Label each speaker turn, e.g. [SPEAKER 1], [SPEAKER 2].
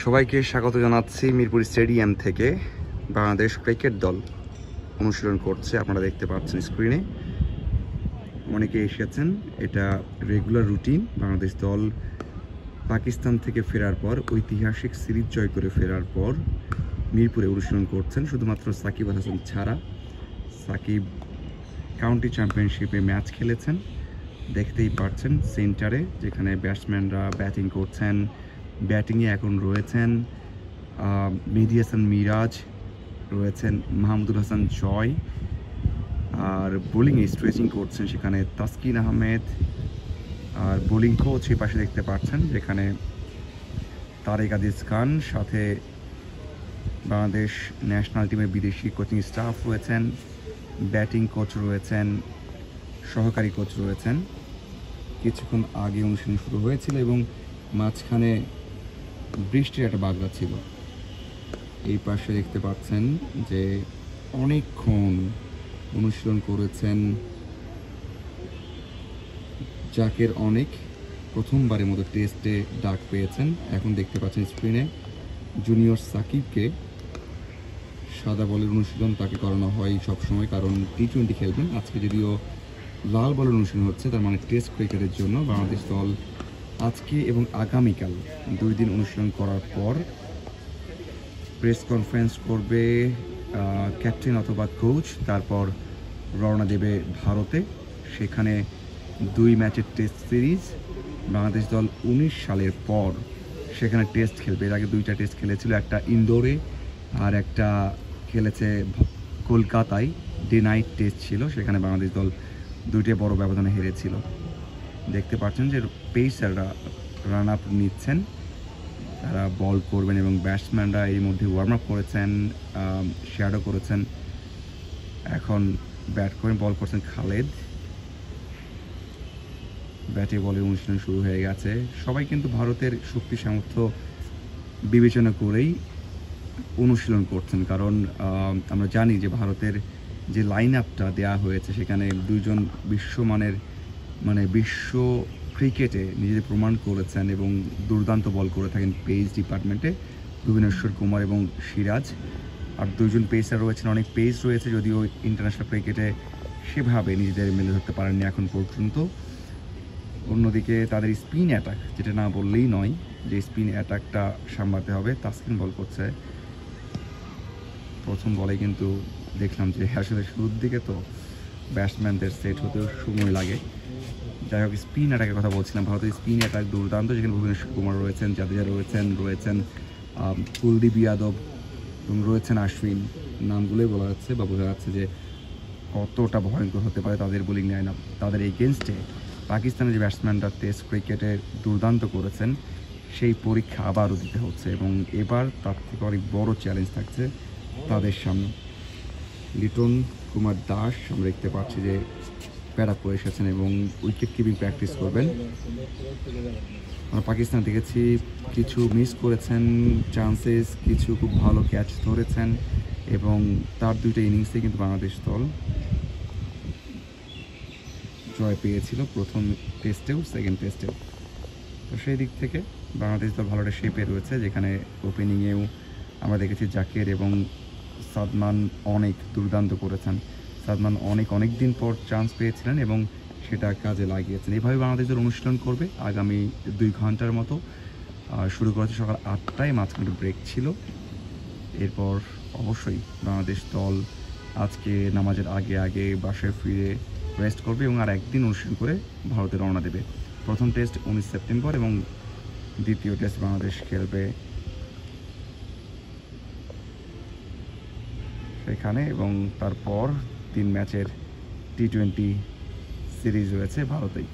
[SPEAKER 1] সবাইকে স্বাগত জানাচ্ছি মিরপুর স্টেডিয়াম থেকে। বাংলাদেশ ক্রিকেট দল অনুশীলন করছে, আপনারা দেখতে পাচ্ছেন স্ক্রিনে। অনেকে এসেছেন, এটা রেগুলার রুটিন। বাংলাদেশ দল পাকিস্তান থেকে ফেরার পর, ঐতিহাসিক সিরিজ জয় করে ফেরার পর মিরপুরে অনুশীলন করছেন, শুধুমাত্র সাকিব আল হাসান ছাড়া। সাকিব কাউন্টি চ্যাম্পিয়নশিপে ম্যাচ খেলেছেন, দেখতেই পাচ্ছেন সেন্টারে, যেখানে ব্যাটসম্যানরা ব্যাটিং করছেন। ব্যাটিংয়ে এখন রয়েছেন মেহেদী হাসান মিরাজ, রয়েছেন মাহমুদুল হাসান জয়, আর বোলিংয়ে স্ট্রেচিং করছেন সেখানে তাসকিন আহমেদ। আর বোলিং কোচ এই পাশে দেখতে পাচ্ছেন, যেখানে তারেক আজিজ খান, সাথে বাংলাদেশ ন্যাশনাল টিমের বিদেশি কোচিং স্টাফ রয়েছেন, ব্যাটিং কোচ রয়েছেন, সহকারী কোচ রয়েছেন। কিছুক্ষণ আগে অনুশীলন শুরু হয়েছিল এবং মাঝখানে বৃষ্টির একটা বাগড়া ছিল। এই পাশে দেখতে পাচ্ছেন যে অনেকক্ষণ অনুশীলন করেছেন জাকের অনেক। প্রথমবারের মতো টেস্টে ডাক পেয়েছেন। এখন দেখতে পাচ্ছেন স্ক্রিনে জুনিয়র সাকিবকে। সাদা বলের অনুশীলন তাকে করানো হয় সবসময়, কারণ টি-20 খেলবেন। আজকে যদিও লাল বলের অনুশীলন হচ্ছে, তার মানে টেস্ট ক্রিকেটের জন্য বাংলাদেশ দল আজকে এবং আগামীকাল 2 দিন অনুশীলন করার পর প্রেস কনফারেন্স করবে ক্যাপ্টেন অথবা কোচ। তারপর রওনা দেবে ভারতে, সেখানে 2 ম্যাচের টেস্ট সিরিজ। বাংলাদেশ দল 19 সালের পর সেখানে টেস্ট খেলবে। এর আগে 2টা টেস্ট খেলেছিল, একটা ইন্দোরে আর একটা খেলেছে কলকাতায়। ডে নাইট টেস্ট ছিল, সেখানে বাংলাদেশ দল 2টে বড় ব্যবধানে হেরেছিল। দেখতে পাচ্ছেন যে পেসাররা রান আপ নিচ্ছেন, তারা বল করবেন এবং ব্যাটসম্যানরা এর মধ্যে ওয়ার্ম আপ করেছেন, শ্যাডো করেছেন। এখন ব্যাট করে বল করছেন খালেদ। ব্যাটে বলে অনুশীলন শুরু হয়ে গেছে। সবাই কিন্তু ভারতের শক্তি সামর্থ্য বিবেচনা করেই অনুশীলন করছেন, কারণ আমরা জানি যে ভারতের যে লাইন আপটা দেওয়া হয়েছে, সেখানে 2জন বিশ্বমানের, মানে বিশ্ব ক্রিকেটে নিজেদের প্রমাণ করেছেন এবং দুর্দান্ত বল করে থাকেন পেস ডিপার্টমেন্টে, ভুবনেশ্বর কুমার এবং সিরাজ। আর 2জন পেসার রয়েছেন, অনেক পেস রয়েছে, যদিও ইন্টারন্যাশনাল ক্রিকেটে সেভাবে নিজেদের মেলে ধরতে পারেননি এখন পর্যন্ত। অন্যদিকে তাদের স্পিন অ্যাটাক, যেটা না বললেই নয়, যে স্পিন অ্যাটাকটা সামলাতে হবে। তাসকিন বল করছে। প্রথম বলে কিন্তু দেখলাম যে আসলে শুরুর দিকে তো ব্যাটসম্যানদের সেট হতেও সময় লাগে। যাই হোক, স্পিন অ্যাটাকের কথা বলছিলাম। ভারতের স্পিন অ্যাটাক দুর্দান্ত, যেখানে ভুবনেশ্বর কুমার রয়েছেন, জাদেজা রয়েছেন কুলদীপ যাদব এবং রয়েছেন আশ্বিন। নামগুলোই বলা যাচ্ছে বা বোঝা যাচ্ছে যে কতটা ভয়ঙ্কর হতে পারে তাদের বোলিং লাইন আপ। তাদের এগেনস্টে পাকিস্তানের যে ব্যাটসম্যানরা টেস্ট ক্রিকেটে দুর্দান্ত করেছেন, সেই পরীক্ষা আবারও দিতে হচ্ছে এবং এবার তার থেকে অনেক বড় চ্যালেঞ্জ থাকছে তাদের সামনে। লিটন কুমার দাস আমরা দেখতে পাচ্ছি যে প্যারা করে এসেছেন এবং উইকেট কিপিং প্র্যাকটিস করবেন। আমরা পাকিস্তান দেখেছি কিছু মিস করেছেন চান্সেস, কিছু খুব ভালো ক্যাচ ধরেছেন এবং তার 2টা ইনিংসে কিন্তু বাংলাদেশ দল জয় পেয়েছিল, প্রথম টেস্টেও সেকেন্ড টেস্টেও। তো সেই দিক থেকে বাংলাদেশ দল ভালো একটা শেপে রয়েছে, যেখানে ওপেনিংয়েও আমরা দেখেছি জাকের এবং সাদমান অনেক দুর্দান্ত করেছেন। সাদমান অনেক দিন পর চান্স পেয়েছিলেন এবং সেটা কাজে লাগিয়েছেন। এভাবে বাংলাদেশ দল অনুশীলন করবে আগামী 2 ঘন্টার মতো। শুরু করেছে সকাল 8টায়, মাঝখানে ব্রেক ছিল। এরপর অবশ্যই বাংলাদেশ দল আজকে নামাজের আগে বাসায় ফিরে রেস্ট করবে এবং আর একদিন অনুশীলন করে ভারতে রওনা দেবে। প্রথম টেস্ট 19 সেপ্টেম্বর এবং দ্বিতীয় টেস্ট বাংলাদেশ খেলবে সেখানে, এবং তারপর 3 ম্যাচের টি-20 সিরিজ রয়েছে ভারতেই।